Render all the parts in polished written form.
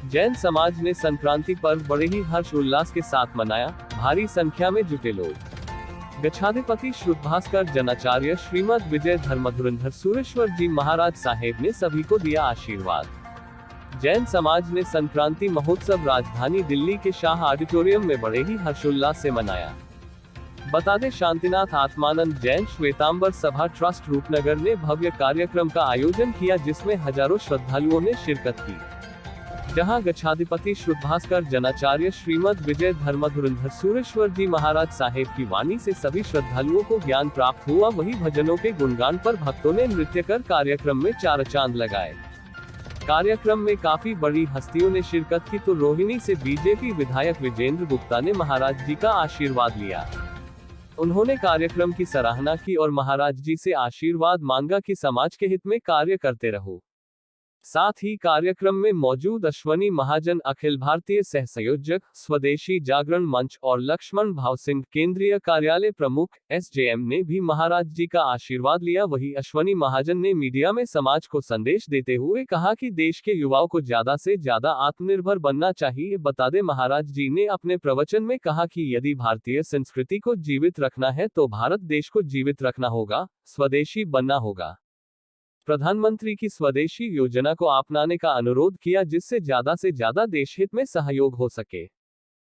जैन समाज ने संक्रांति पर्व बड़े ही हर्ष उल्लास के साथ मनाया, भारी संख्या में जुटे लोग। गच्छाधिपति शुद्ध भास्कर जनाचार्य श्रीमद विजय धर्मधुरंधर सुरेश्वर जी महाराज साहेब ने सभी को दिया आशीर्वाद। जैन समाज ने संक्रांति महोत्सव राजधानी दिल्ली के शाह ऑडिटोरियम में बड़े ही हर्षोल्लास से मनाया। बता दें, शांतिनाथ आत्मानंद जैन श्वेतांबर सभा ट्रस्ट रूपनगर ने भव्य कार्यक्रम का आयोजन किया, जिसमें हजारों श्रद्धालुओं ने शिरकत की। जहां गच्छाधिपति शुद्ध भास्कर जनाचार्य श्रीमद विजय धर्मधुरंधर सुरेश्वर जी महाराज साहेब की वाणी से सभी श्रद्धालुओं को ज्ञान प्राप्त हुआ, वहीं भजनों के गुणगान पर भक्तों ने नृत्य कर कार्यक्रम में चार चांद लगाए। कार्यक्रम में काफी बड़ी हस्तियों ने शिरकत की तो रोहिणी से बीजेपी विधायक विजेंद्र गुप्ता ने महाराज जी का आशीर्वाद लिया। उन्होंने कार्यक्रम की सराहना की और महाराज जी से आशीर्वाद मांगा कि समाज के हित में कार्य करते रहो। साथ ही कार्यक्रम में मौजूद अश्वनी महाजन, अखिल भारतीय सह संयोजक स्वदेशी जागरण मंच और लक्ष्मण भाव सिंह केंद्रीय कार्यालय प्रमुख SJM ने भी महाराज जी का आशीर्वाद लिया। वहीं अश्वनी महाजन ने मीडिया में समाज को संदेश देते हुए कहा कि देश के युवाओं को ज्यादा से ज्यादा आत्मनिर्भर बनना चाहिए। बता दें, महाराज जी ने अपने प्रवचन में कहा कि यदि भारतीय संस्कृति को जीवित रखना है तो भारत देश को जीवित रखना होगा, स्वदेशी बनना होगा। प्रधानमंत्री की स्वदेशी योजना को अपनाने का अनुरोध किया, जिससे ज्यादा से ज्यादा देश हित में सहयोग हो सके।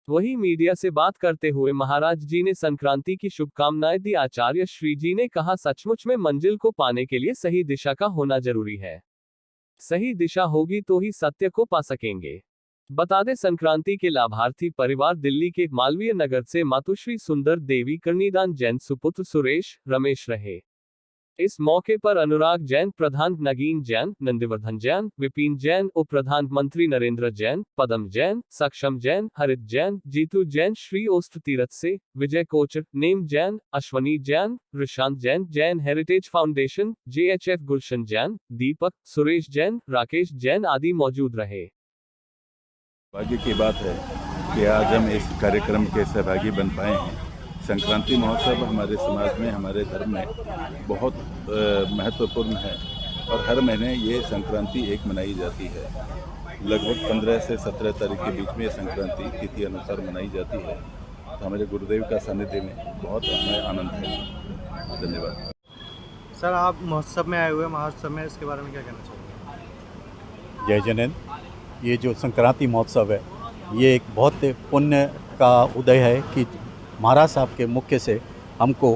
वहीं मीडिया से बात करते हुए महाराज जी ने संक्रांति की शुभकामनाएं दी। आचार्य श्री जी ने कहा, सचमुच में मंजिल को पाने के लिए सही दिशा का होना जरूरी है। सही दिशा होगी तो ही सत्य को पा सकेंगे। बता दें, संक्रांति के लाभार्थी परिवार दिल्ली के मालवीय नगर से मातुश्री सुंदर देवी कर्णिदान जैन, सुपुत्र सुरेश रमेश रहे। इस मौके पर अनुराग जैन, प्रधान नगीन जैन, नंदिवर्धन जैन, विपिन जैन, उप प्रधानमंत्री नरेंद्र जैन, पदम जैन, सक्षम जैन, हरित जैन, जीतू जैन, श्री ओस्ट तीरथ से, Vijay Kochar, Nem Jain, Ashwani Jain, Rishant Jain, Jain Heritage Foundation, JHF Gulshan Jain, Deepak, Suresh Jain, Rakesh Jain आदि मौजूद रहे। भाग्य की बात है कि आज हम इस कार्यक्रम के सहभागी बन पाए हैं। संक्रांति महोत्सव हमारे समाज में, हमारे धर्म में बहुत महत्वपूर्ण है और हर महीने ये संक्रांति एक मनाई जाती है। लगभग 15 से 17 तारीख के बीच में ये संक्रांति तिथि अनुसार मनाई जाती है। तो हमारे गुरुदेव का सानिध्य में बहुत हमें आनंद है। धन्यवाद। सर, आप महोत्सव में आए हुए, महोत्सव में इसके बारे में क्या कहना चाहोगे? जय जैन। ये जो संक्रांति महोत्सव है, ये एक बहुत पुण्य का उदय है कि महाराज साहब के मुख्य से हमको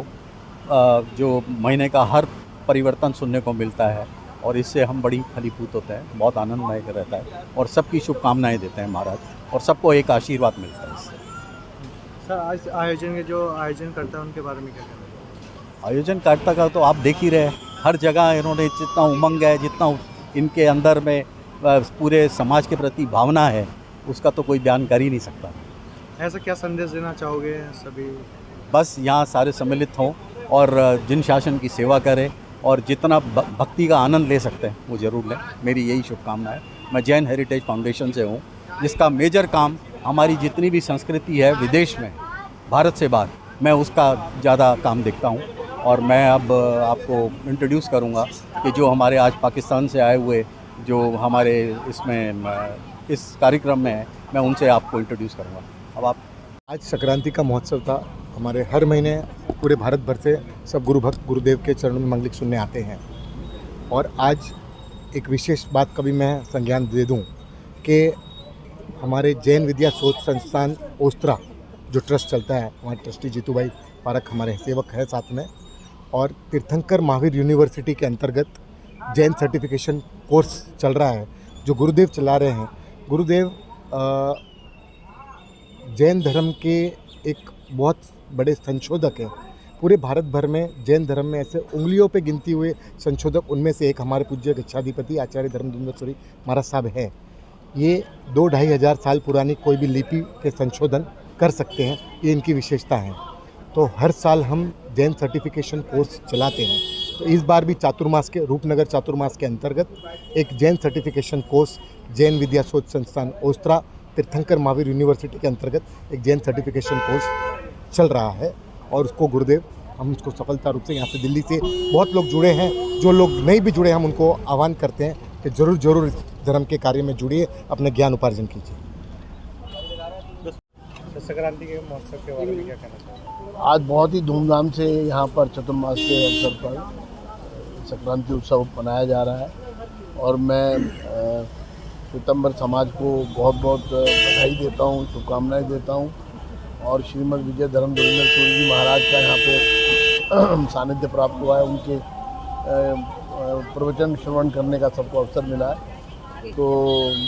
जो महीने का हर परिवर्तन सुनने को मिलता है और इससे हम बड़ी फलीभूत होते हैं, बहुत आनंदमय रहता है और सबकी शुभकामनाएं देते हैं महाराज, और सबको एक आशीर्वाद मिलता है इससे। सर, आज आयोजन के जो आयोजन करता है उनके बारे में क्या कहना है? आयोजनकर्ता का तो आप देख ही रहे, हर जगह इन्होंने जितना उमंग है, जितना इनके अंदर में पूरे समाज के प्रति भावना है, उसका तो कोई बयान कर ही नहीं सकता। ऐसा क्या संदेश देना चाहोगे सभी? बस यहाँ सारे सम्मिलित हों और जिन शासन की सेवा करें और जितना भक्ति का आनंद ले सकते हैं वो ज़रूर लें। मेरी यही शुभकामना है। मैं जैन हेरिटेज फाउंडेशन से हूँ, जिसका मेजर काम हमारी जितनी भी संस्कृति है विदेश में, भारत से बाहर, मैं उसका ज़्यादा काम देखता हूँ। और मैं अब आपको इंट्रोड्यूस करूँगा कि जो हमारे आज पाकिस्तान से आए हुए जो हमारे इसमें इस कार्यक्रम में है, मैं उनसे आपको इंट्रोड्यूस करूँगा। अब आप, आज संक्रांति का महोत्सव था। हमारे हर महीने पूरे भारत भर से सब गुरु भक्त गुरुदेव के चरणों में मंगलिक सुनने आते हैं। और आज एक विशेष बात का भी मैं संज्ञान दे दूं कि हमारे जैन विद्या शोध संस्थान ओस्त्रा जो ट्रस्ट चलता है, हमारे ट्रस्टी जीतू भाई पारक हमारे सेवक है साथ में, और तीर्थंकर महावीर यूनिवर्सिटी के अंतर्गत जैन सर्टिफिकेशन कोर्स चल रहा है जो गुरुदेव चला रहे हैं। गुरुदेव जैन धर्म के एक बहुत बड़े संशोधक हैं। पूरे भारत भर में जैन धर्म में ऐसे उंगलियों पे गिनती हुए संशोधक, उनमें से एक हमारे पूज्य गच्छाधिपति आचार्य धर्मधुरंधर महाराज साहब हैं। ये 2-2.5 हज़ार साल पुरानी कोई भी लिपि के संशोधन कर सकते हैं, ये इनकी विशेषता है। तो हर साल हम जैन सर्टिफिकेशन कोर्स चलाते हैं। तो इस बार भी चातुर्मास के रूपनगर चातुर्मास के अंतर्गत एक जैन सर्टिफिकेशन कोर्स जैन विद्या शोध संस्थान ओस्त्रा तीर्थंकर महावीर यूनिवर्सिटी के अंतर्गत एक जैन सर्टिफिकेशन कोर्स चल रहा है। और उसको गुरुदेव, हम उसको सफलता रूप से यहाँ से दिल्ली से बहुत लोग जुड़े हैं, जो लोग नहीं भी जुड़े हम उनको आह्वान करते हैं कि ज़रूर धर्म के कार्य में जुड़िए, अपने ज्ञान उपार्जन कीजिए। तो संक्रांति के महोत्सव के बारे में क्या कहना चाहेंगे? आज बहुत ही धूमधाम से यहाँ पर चतुर्मास के अवसर पर संक्रांति उत्सव मनाया जा रहा है और मैं श्वेतांबर समाज को बहुत बहुत बधाई देता हूँ, शुभकामनाएं देता हूँ और श्रीमद् विजय धर्म धुरंधर सूर्य जी महाराज का यहाँ पे सानिध्य प्राप्त हुआ है। उनके प्रवचन श्रवण करने का सबको अवसर मिला है, तो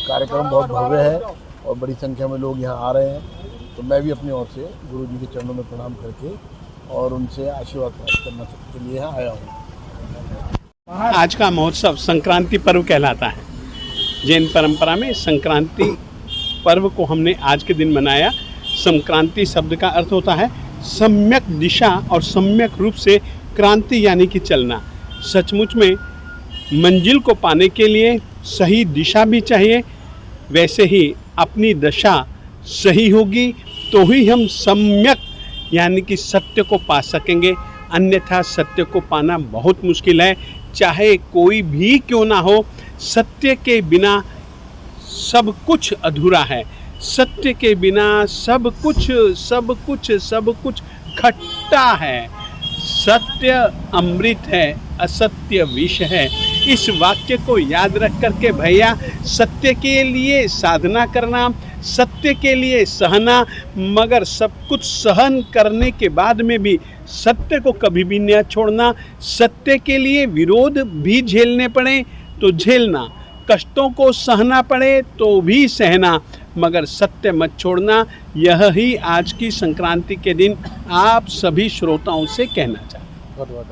कार्यक्रम बहुत भव्य है और बड़ी संख्या में लोग यहाँ आ रहे हैं। तो मैं भी अपनी ओर से गुरु जी के चरणों में प्रणाम करके और उनसे आशीर्वाद प्राप्त करना के लिए यहाँ आया हूँ। आज का महोत्सव संक्रांति पर्व कहलाता है। जैन परंपरा में संक्रांति पर्व को हमने आज के दिन मनाया। संक्रांति शब्द का अर्थ होता है सम्यक दिशा और सम्यक रूप से क्रांति यानी कि चलना। सचमुच में मंजिल को पाने के लिए सही दिशा भी चाहिए, वैसे ही अपनी दशा सही होगी तो ही हम सम्यक यानी कि सत्य को पा सकेंगे, अन्यथा सत्य को पाना बहुत मुश्किल है। चाहे कोई भी क्यों ना हो, सत्य के बिना सब कुछ अधूरा है। सत्य के बिना सब कुछ खट्टा है। सत्य अमृत है, असत्य विष है। इस वाक्य को याद रख करके भैया सत्य के लिए साधना करना, सत्य के लिए सहना, मगर सब कुछ सहन करने के बाद में भी सत्य को कभी भी न छोड़ना। सत्य के लिए विरोध भी झेलने पड़े तो झेलना, कष्टों को सहना पड़े तो भी सहना, मगर सत्य मत छोड़ना। यह ही आज की संक्रांति के दिन आप सभी श्रोताओं से कहना चाहते हैं। बहुत बहुत